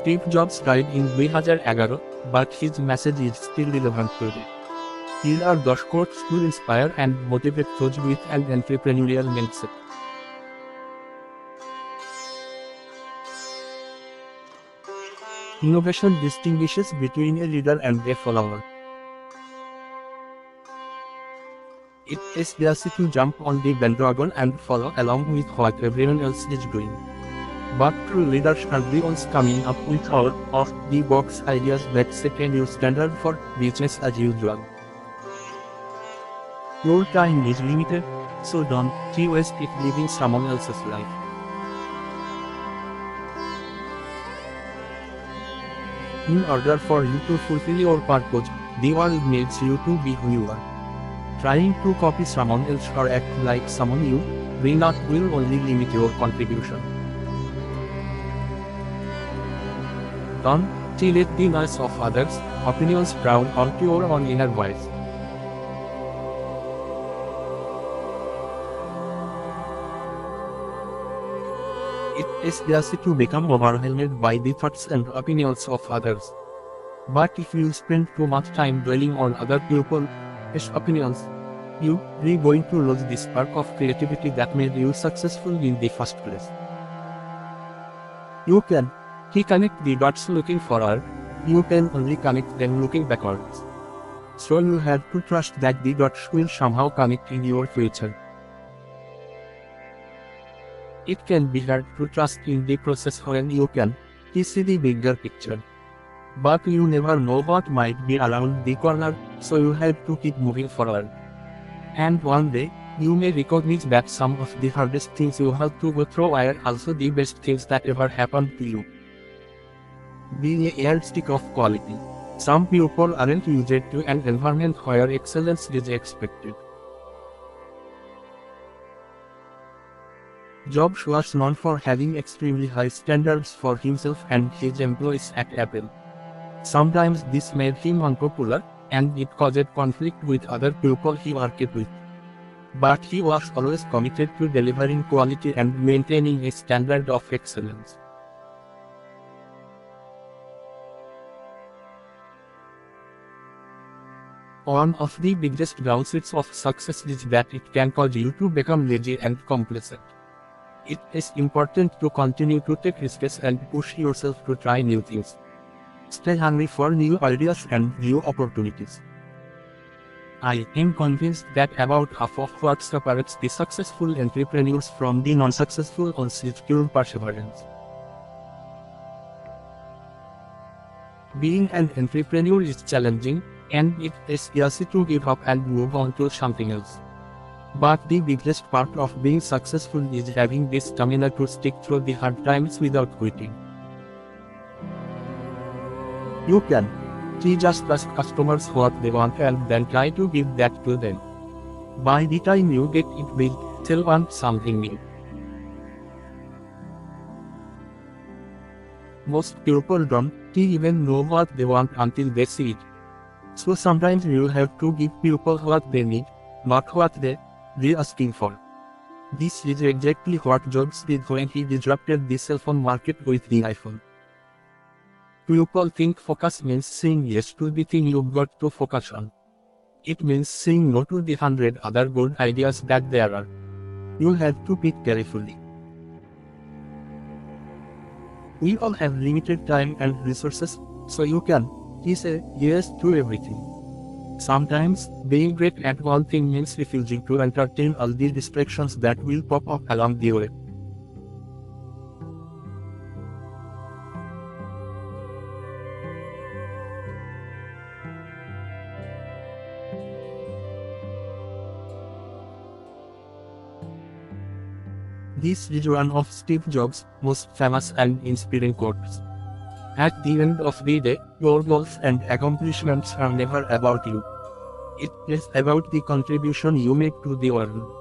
Steve Jobs died in 2011, but his message is still relevant today. Here are 10 quotes to inspire and motivate those with an entrepreneurial mindset. Innovation distinguishes between a leader and a follower. It is easy to jump on the bandwagon and follow along with what everyone else is doing. But true leaders are the ones coming up with out-of-the-box ideas that set a new standard for business as usual. Your time is limited, so don't waste it living someone else's life. In order for you to fulfill your purpose, the world needs you to be who you are. Trying to copy someone else or act like someone you will not will only limit your contribution. Don't let the noise of others' opinions drown out your own inner voice. It is easy to become overwhelmed by the thoughts and opinions of others. But if you spend too much time dwelling on other people's opinions, you are going to lose the spark of creativity that made you successful in the first place. You can connect the dots looking forward, you can only connect them looking backwards. So you have to trust that the dots will somehow connect in your future. It can be hard to trust in the process when you can see the bigger picture. But you never know what might be around the corner, so you have to keep moving forward. And one day, you may recognize that some of the hardest things you have to go through are also the best things that ever happened to you. Be a yardstick of quality. Some people aren't used to an environment where excellence is expected. Jobs was known for having extremely high standards for himself and his employees at Apple. Sometimes this made him unpopular, and it caused conflict with other people he worked with. But he was always committed to delivering quality and maintaining a standard of excellence. One of the biggest downsides of success is that it can cause you to become lazy and complacent. It is important to continue to take risks and push yourself to try new things. Stay hungry for new ideas and new opportunities. I am convinced that about half of what separates the successful entrepreneurs from the non-successful ones is pure perseverance. Being an entrepreneur is challenging, and it is easy to give up and move on to something else. But the biggest part of being successful is having the stamina to stick through the hard times without quitting. You can just ask customers what they want and then try to give that to them. By the time you get it built, they'll want something new. Most people don't even know what they want until they see it. So sometimes you have to give people what they need, not what they're asking for. This is exactly what Jobs did when he disrupted the cell phone market with the iPhone. People think focus means saying yes to the thing you've got to focus on. It means saying no to the 100 other good ideas that there are. You have to pick carefully. We all have limited time and resources, so you can say yes to everything. Sometimes, being great at one thing means refusing to entertain all the distractions that will pop up along the way. This is one of Steve Jobs' most famous and inspiring quotes. At the end of the day, your goals and accomplishments are never about you. It is about the contribution you make to the world.